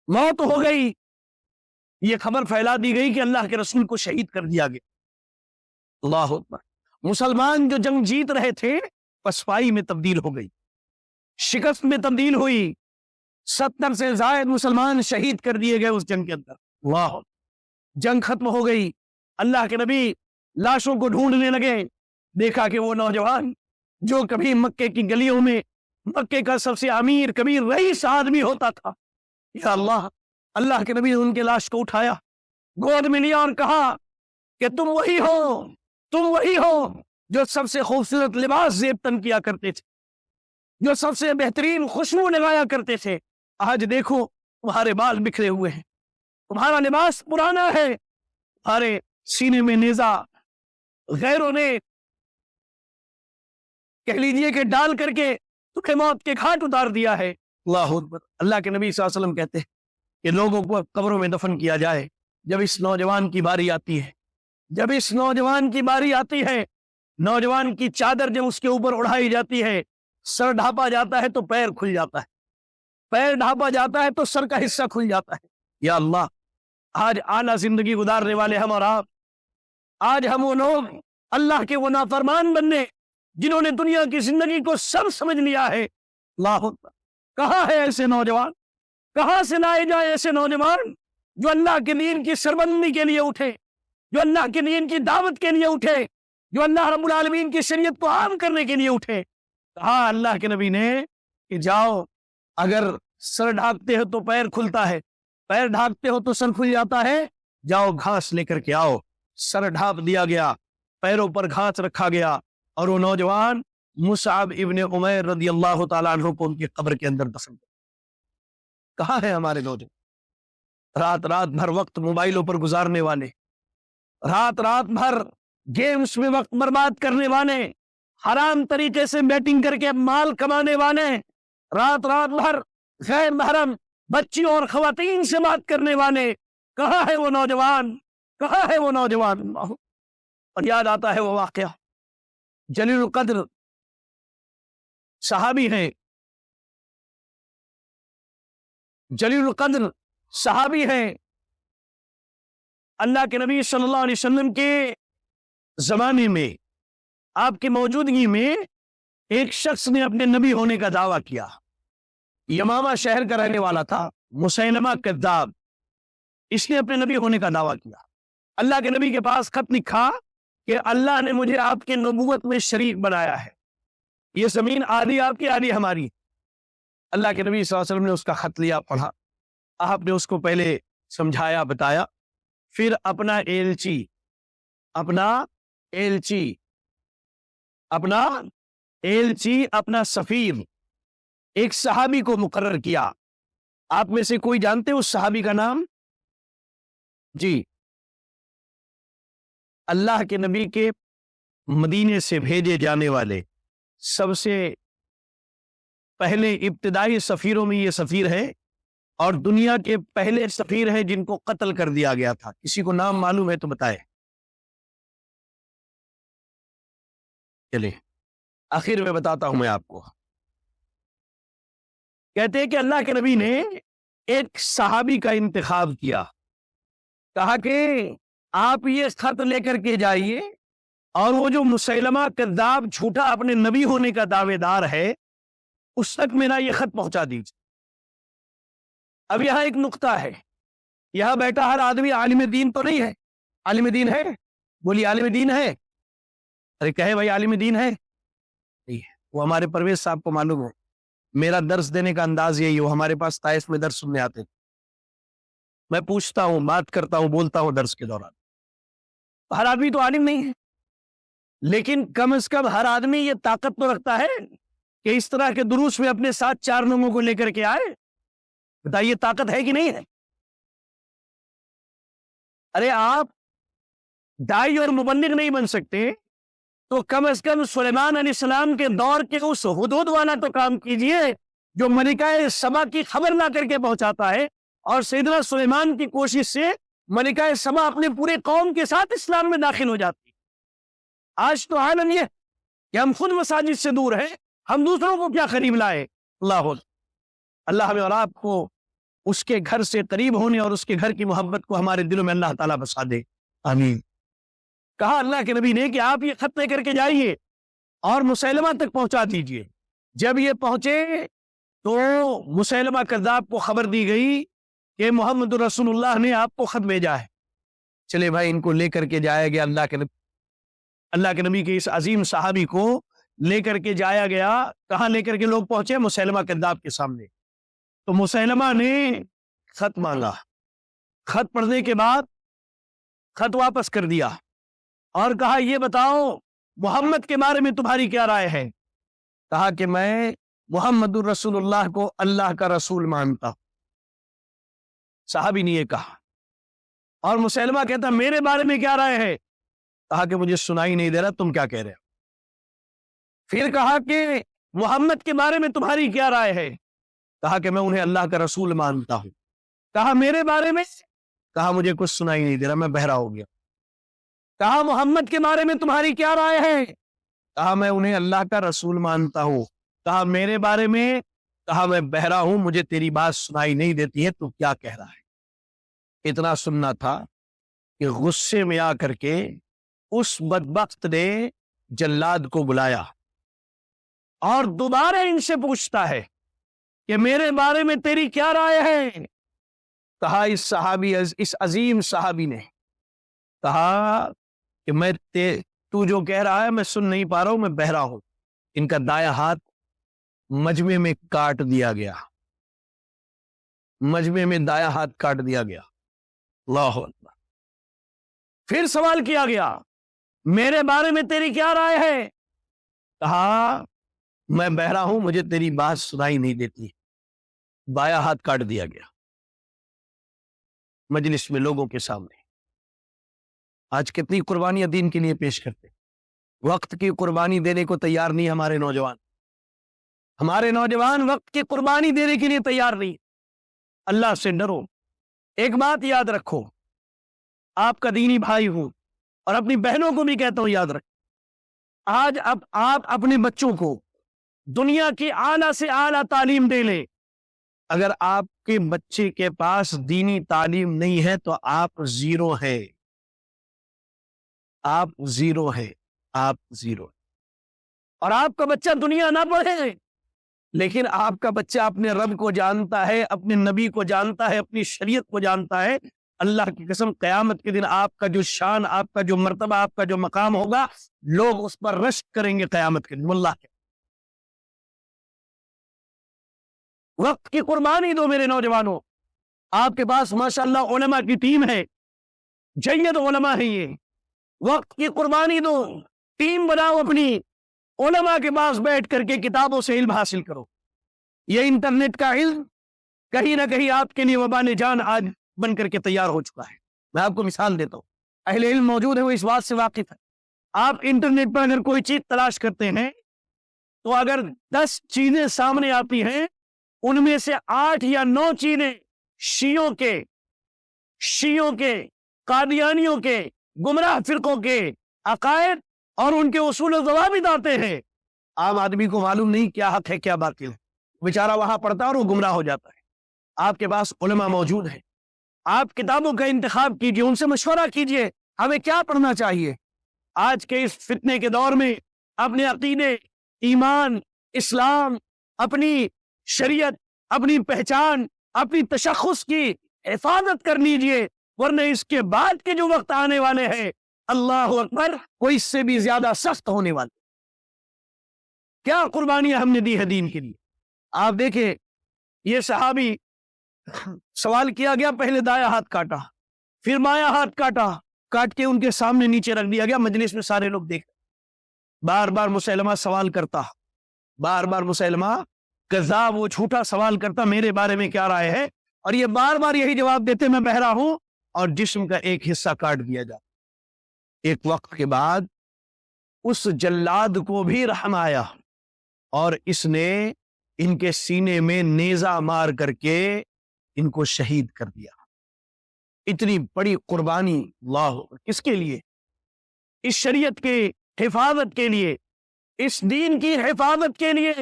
موت ہو گئی۔ یہ خبر پھیلا دی گئی کہ اللہ کے رسول کو شہید کر دیا گیا، اللہ اکبر۔ مسلمان جو جنگ جیت رہے تھے پسپائی میں تبدیل ہو گئی، شکست میں تبدیل ہوئی۔ 70 سے زائد مسلمان شہید کر دیے گئے اس جنگ کے اندر، اللہ۔ جنگ ختم ہو گئی، اللہ کے نبی لاشوں کو ڈھونڈنے لگے، دیکھا کہ وہ نوجوان جو کبھی مکے کی گلیوں میں مکے کا سب سے امیر کبیر رئیس آدمی ہوتا تھا، یا اللہ، اللہ کے نبی نے ان کے لاش کو اٹھایا، گود میں لیا اور کہا کہ تم وہی ہو، تم وہی ہو جو سب سے خوبصورت لباس زیب تن کیا کرتے تھے، جو سب سے بہترین خوشبو لگایا کرتے تھے۔ آج دیکھو تمہارے بال بکھرے ہوئے ہیں، تمہارا لباس پرانا ہے، تمہارے سینے میں نیزہ غیروں نے کہہ لیجئے کہ ڈال کر کے تمہیں موت کے گھاٹ اتار دیا ہے، اللہ اکبر۔ اللہ کے نبی صلی اللہ علیہ وسلم کہتے ہیں کہ لوگوں کو قبروں میں دفن کیا جائے۔ جب اس نوجوان کی باری آتی ہے، جب اس نوجوان کی باری آتی ہے، نوجوان کی چادر جب اس کے اوپر اڑائی جاتی ہے، سر ڈھانپا جاتا ہے تو پیر کھل جاتا ہے، پیر ڈھانپا جاتا ہے تو سر کا حصہ کھل جاتا ہے۔ یا اللہ، آج اعلیٰ زندگی گزارنے والے ہم اور آپ، آج ہم وہ لوگ اللہ کے وہ نافرمان بننے جنہوں نے دنیا کی زندگی کو سب سمجھ لیا ہے، اللہ اکبر۔ کہاں ہے ایسے نوجوان؟ کہاں سے لائے جائے ایسے نوجوان جو اللہ کے دین کی سربلندی کے لیے اٹھے، جو اللہ کے دین کی دعوت کے لیے اٹھے، جو اللہ رب العالمین کی شریعت کو عام کرنے کے لیے اٹھے؟ کہا اللہ کے نبی نے کہ جاؤ، اگر سر ڈھانپتے ہو تو پیر کھلتا ہے، پیر ڈھانپتے ہو تو سر کھل جاتا ہے، جاؤ گھاس لے کر کے آؤ۔ سر ڈھانپ دیا گیا، پیروں پر گھاس رکھا گیا، اور وہ نوجوان مصعب ابن عمیر رضی اللہ تعالیٰ عنہ کو ان کی قبر کے اندر دفن کیا۔ کہاں ہے ہمارے نوجوان؟ رات رات بھر وقت موبائلوں پر گزارنے والے، رات رات بھر گیمز میں وقت برباد کرنے والے، حرام طریقے سے بیٹنگ کر کے مال کمانے والے، رات رات بھر غیر محرم بچیوں اور خواتین سے بات کرنے والے، کہاں ہے وہ نوجوان؟ کہاں ہے وہ نوجوان؟ اور یاد آتا ہے وہ واقعہ، جلیل القدر صحابی ہیں، جلیل القدر صحابی ہیں، اللہ کے نبی صلی اللہ علیہ وسلم کے زمانے میں، آپ کی موجودگی میں ایک شخص نے اپنے نبی ہونے کا دعویٰ کیا۔ یمامہ شہر کا رہنے والا تھا، مسیلمہ کذاب، اس نے اپنے نبی ہونے کا دعویٰ کیا۔ اللہ کے نبی کے پاس خط لکھا کہ اللہ نے مجھے آپ کے نبوت میں شریک بنایا ہے، یہ زمین آدھی آپ کی آدھی ہماری۔ اللہ کے نبی صلی اللہ علیہ وسلم نے اس کا خط لیا، پڑھا، آپ نے اس کو پہلے سمجھایا، بتایا، پھر اپنا ایلچی اپنا ایلچی، اپنا سفیر، ایک صحابی کو مقرر کیا. آپ میں سے کوئی جانتے اس صحابی کا نام؟ جی، اللہ کے نبی کے مدینے سے بھیجے جانے والے سب سے پہلے ابتدائی سفیروں میں یہ سفیر ہے، اور دنیا کے پہلے سفیر ہیں جن کو قتل کر دیا گیا تھا. کسی کو نام معلوم ہے تو بتائے. چلے آخر میں بتاتا ہوں میں آپ کو. کہتے ہیں کہ اللہ کے نبی نے ایک صحابی کا انتخاب کیا، کہا کہ آپ یہ خط لے کر کے جائیے، اور وہ جو مسیلمہ کذاب جھوٹا اپنے نبی ہونے کا دعوے دار ہے اس تک میرا یہ خط پہنچا دیجیے. اب یہاں ایک نقطہ ہے، یہاں بیٹھا ہر آدمی عالم دین تو نہیں ہے. عالم دین ہے؟ بولی عالم دین ہے. ارے کہے بھائی عالم دین ہے. نہیں ہے. وہ ہمارے پرویز صاحب کو معلوم ہو، میرا درس دینے کا انداز یہی ہو. ہمارے پاس طائف میں درس سننے آتے تھے، میں پوچھتا ہوں، بات کرتا ہوں، بولتا ہوں درس کے دوران. ہر آدمی تو عالم نہیں ہے، لیکن کم از کم ہر آدمی یہ طاقت تو رکھتا ہے کہ اس طرح کے دروس میں اپنے ساتھ 4 لوگوں کو لے کر کے آئے. بتائیے طاقت ہے کہ نہیں ہے؟ ارے آپ داعی اور مبلغ نہیں بن سکتے تو کم از کم سلیمان علیہ السلام کے دور کے اس حدود والا تو کام کیجئے جو ملکہ سبا کی خبر لا کر کے پہنچاتا ہے. اور سیدنا سلیمان کی کوشش سے ملکہ سبا اپنے پورے قوم کے ساتھ اسلام میں داخل ہو جاتی. آج تو حال یہ کہ ہم خود مساجد سے دور ہیں، ہم دوسروں کو کیا قریب لائے. اللہ ہمیں اور آپ کو اس کے گھر سے قریب ہونے اور اس کے گھر کی محبت کو ہمارے دلوں میں اللہ تعالیٰ بسا دے. آمین. کہا اللہ کے نبی نے کہ آپ یہ خط لے کر کے جائیے اور مسیلمہ تک پہنچا دیجئے. جب یہ پہنچے تو مسیلمہ کذاب کو خبر دی گئی کہ محمد رسول اللہ نے آپ کو خط بھیجا ہے. چلے بھائی ان کو لے کر کے جایا گیا. اللہ کے نبی کے اس عظیم صحابی کو لے کر کے جایا گیا. کہاں لے کر کے لوگ پہنچے؟ مسیلمہ کذاب کے سامنے. تو مسیلمہ نے خط مانگا. خط پڑھنے کے بعد خط واپس کر دیا اور کہا یہ بتاؤ محمد کے بارے میں تمہاری کیا رائے ہے. کہا کہ میں محمد الرسول اللہ کو اللہ کا رسول مانتا ہوں. صحابی نے یہ کہا. اور مسیلمہ کہتا میرے بارے میں کیا رائے ہے. کہا کہ مجھے سنائی نہیں دے رہا تم کیا کہہ رہے ہو. پھر کہا کہ محمد کے بارے میں تمہاری کیا رائے ہے. کہا کہ میں انہیں اللہ کا رسول مانتا ہوں. کہا میرے بارے میں. کہا مجھے کچھ سنائی نہیں دے رہا، میں بہرا ہو گیا. کہا محمد کے بارے میں تمہاری کیا رائے ہے. کہا میں انہیں اللہ کا رسول مانتا ہوں. کہا میرے بارے میں. کہا میں بہرا ہوں، مجھے تیری بات سنائی نہیں دیتی ہے، تو کیا کہہ رہا ہے. اتنا سننا تھا کہ غصے میں آ کر کے اس بدبخت نے جلاد کو بلایا اور دوبارہ ان سے پوچھتا ہے کہ میرے بارے میں تیری کیا رائے ہے. کہا اس عظیم صحابی نے کہا کہ میں تو جو کہہ رہا ہے میں سن نہیں پا رہا ہوں، میں بہرا ہوں. ان کا دایاں ہاتھ مجمع میں کاٹ دیا گیا. مجمع میں دایاں ہاتھ کاٹ دیا گیا. اللہ اکبر. پھر سوال کیا گیا میرے بارے میں تیری کیا رائے ہے. کہا میں بہرا ہوں، مجھے تیری بات سنائی نہیں دیتی. بایاں ہاتھ کاٹ دیا گیا مجلس میں لوگوں کے سامنے. آج کتنی قربانیاں دین کے لیے پیش کرتے. وقت کی قربانی دینے کو تیار نہیں ہمارے نوجوان. ہمارے نوجوان وقت کی قربانی دینے کے لیے تیار نہیں. اللہ سے ڈرو. ایک بات یاد رکھو، آپ کا دینی بھائی ہوں اور اپنی بہنوں کو بھی کہتا ہوں یاد رکھ. آج اب آپ اپنے بچوں کو دنیا کی اعلیٰ سے اعلیٰ تعلیم دے لیں. اگر آپ کے بچے کے پاس دینی تعلیم نہیں ہے تو آپ زیرو ہے. آپ زیرو ہے. آپ زیرو. اور آپ کا بچہ دنیا نہ پڑھے لیکن آپ کا بچہ اپنے رب کو جانتا ہے، اپنے نبی کو جانتا ہے، اپنی شریعت کو جانتا ہے. اللہ کی قسم قیامت کے دن آپ کا جو شان، آپ کا جو مرتبہ، آپ کا جو مقام ہوگا، لوگ اس پر رشک کریں گے قیامت کے دن. واللہ کے وقت کی قربانی دو میرے نوجوانوں. آپ کے پاس ماشاءاللہ علماء کی ٹیم ہے، جید علماء ہیں یہ. وقت کی قربانی دو، ٹیم بناؤ اپنی. علماء کے پاس بیٹھ کر کے کتابوں سے علم حاصل کرو. یہ انٹرنیٹ کا علم کہیں نہ کہیں آپ کے لیے وبال جان آج بن کر کے تیار ہو چکا ہے. میں آپ کو مثال دیتا ہوں. اہل علم موجود ہے، وہ اس بات سے واقف ہے. آپ انٹرنیٹ پر اگر کوئی چیز تلاش کرتے ہیں تو اگر 10 چیزیں سامنے آتی ہیں، ان میں سے 8 یا 9 چیزیں شیعوں کے قادیانیوں کے گمراہ فرقوں کے عقائد اور ان کے اصول و ضوابط آتے ہیں. عام آدمی کو معلوم نہیں کیا حق ہے کیا باطل ہے، بیچارہ وہاں پڑھتا ہے اور وہ گمراہ ہو جاتا ہے. آپ کے پاس علماء موجود ہیں، آپ کتابوں کا انتخاب کیجئے، ان سے مشورہ کیجئے ہمیں کیا پڑھنا چاہیے. آج کے اس فتنے کے دور میں اپنے عقیدے، ایمان، اسلام، اپنی شریعت، اپنی پہچان، اپنی تشخص کی حفاظت کر لیجئے، ورنہ اس کے بعد کے جو وقت آنے والے ہیں، اللہ اکبر، وہ اس سے بھی زیادہ سخت ہونے والے. کیا قربانیاں ہم نے دی ہے دین کے لیے. آپ دیکھیں، یہ صحابی سوال کیا گیا، پہلے دایاں ہاتھ کاٹا، پھر بایاں ہاتھ کاٹا، کاٹ کے ان کے سامنے نیچے رکھ دیا گیا. مجلس میں سارے لوگ دیکھ، بار بار مسیلمہ سوال کرتا، بار بار مسیلمہ کذاب، وہ جھوٹا سوال کرتا، میرے بارے میں کیا رائے ہے، اور یہ بار بار یہی جواب دیتے، میں بہرا ہوں، اور جسم کا ایک حصہ کاٹ دیا جاتا. ایک وقت کے بعد اس جلاد کو بھی رحم آیا اور اس نے ان کے سینے میں نیزہ مار کر کے ان کو شہید کر دیا. اتنی بڑی قربانی، اللہ، کس کے لیے؟ اس شریعت کے حفاظت کے لیے، اس دین کی حفاظت کے لیے.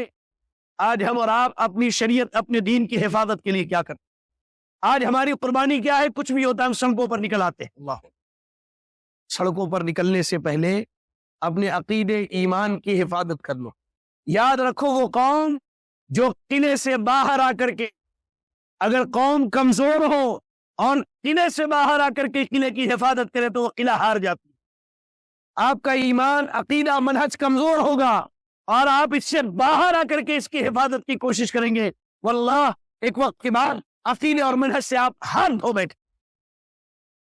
آج ہم اور آپ اپنی شریعت، اپنے دین کی حفاظت کے لیے کیا کرتے ہیں؟ آج ہماری قربانی کیا ہے؟ کچھ بھی ہوتا ہے ہم سڑکوں پر نکل آتے ہیں. اللہ، سڑکوں پر نکلنے سے پہلے اپنے عقیدے، ایمان کی حفاظت کر لو. یاد رکھو، وہ قوم جو قلعے سے باہر آ کر کے، اگر قوم کمزور ہو اور قلعے سے باہر آ کر کے قلعے کی حفاظت کرے تو وہ قلعہ ہار جاتی. آپ کا ایمان، عقیدہ، منہج کمزور ہوگا اور آپ اس سے باہر آ کر کے اس کی حفاظت کی کوشش کریں گے، واللہ ایک وقت کے بعد عقیدے اور منہج سے آپ ہاتھ دھو بیٹھے.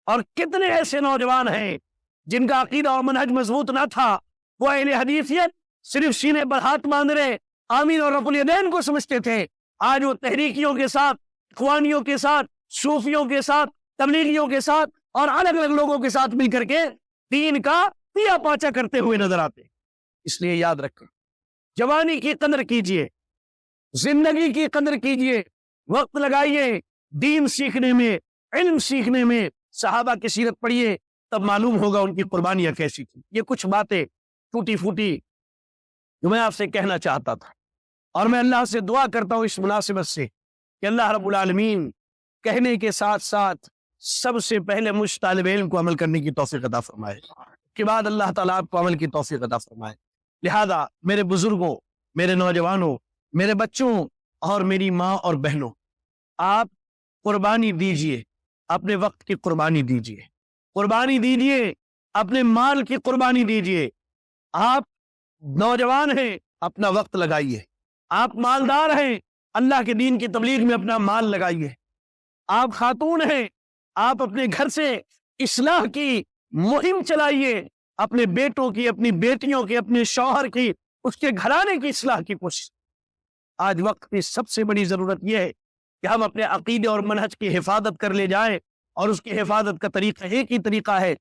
اور کتنے ایسے نوجوان ہیں جن کا عقیدہ اور منہج مضبوط نہ تھا، وہ اہل حدیثیت صرف سینے پر ہاتھ باندھ رہے آمین اور رب الیدین کو سمجھتے تھے. آج وہ تحریکیوں کے ساتھ، اخوانیوں کے ساتھ، صوفیوں کے ساتھ، تبلیغیوں کے ساتھ اور الگ الگ لوگوں کے ساتھ مل کر کے دین کا پیا پاچا کرتے ہوئے نظر آتے. اس لیے یاد رکھیں، جوانی کی قدر کیجئے، زندگی کی قدر کیجئے، وقت لگائیے دین سیکھنے میں، علم سیکھنے میں. صحابہ کی سیرت پڑھیے، تب معلوم ہوگا ان کی قربانیاں کیسی تھیں. یہ کچھ باتیں ٹوٹی پھوٹی جو میں آپ سے کہنا چاہتا تھا، اور میں اللہ سے دعا کرتا ہوں اس مناسبت سے کہ اللہ رب العالمین کہنے کے ساتھ ساتھ سب سے پہلے مجھ طالب علم کو عمل کرنے کی توفیق عطا فرمائے، اس کے بعد اللہ تعالیٰ آپ کو عمل کی توفیق عطا فرمائے. لہذا میرے بزرگوں، میرے نوجوانوں، میرے بچوں اور میری ماں اور بہنوں، آپ قربانی دیجئے، اپنے وقت کی قربانی دیجئے، قربانی دیجئے، اپنے مال کی قربانی دیجئے. آپ نوجوان ہیں، اپنا وقت لگائیے. آپ مالدار ہیں، اللہ کے دین کی تبلیغ میں اپنا مال لگائیے. آپ خاتون ہیں، آپ اپنے گھر سے اصلاح کی مہم چلائیے، اپنے بیٹوں کی، اپنی بیٹیوں کی، اپنے شوہر کی، اس کے گھرانے کی اصلاح کی کوشش. آج وقت کی سب سے بڑی ضرورت یہ ہے کہ ہم اپنے عقیدے اور منہج کی حفاظت کر لے جائیں، اور اس کی حفاظت کا طریقہ ایک ہی طریقہ ہے،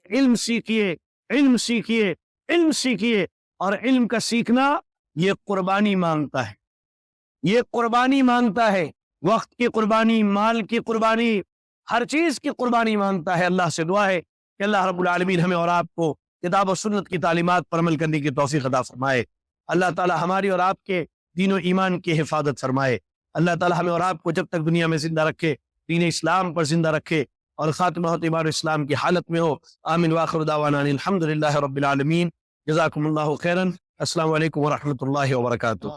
علم سیکھیے، علم سیکھیے، علم سیکھیے. اور علم کا سیکھنا یہ قربانی مانگتا ہے، یہ قربانی مانگتا ہے، وقت کی قربانی، مال کی قربانی، ہر چیز کی قربانی مانگتا ہے. اللہ سے دعا ہے کہ اللہ رب العالمین ہمیں اور آپ کو کتاب و سنت کی تعلیمات پر عمل کرنے کی توفیق عطا فرمائے. اللہ تعالی ہماری اور آپ کے دین و ایمان کی حفاظت فرمائے. اللہ تعالی ہمیں اور آپ کو جب تک دنیا میں زندہ رکھے، دین اسلام پر زندہ رکھے اور خاتمہ ایمان اسلام کی حالت میں ہو. آمین واخر دعوانا الحمدللہ رب العالمین. جزاکم اللہ خیرا. السلام علیکم ورحمۃ اللہ وبرکاتہ.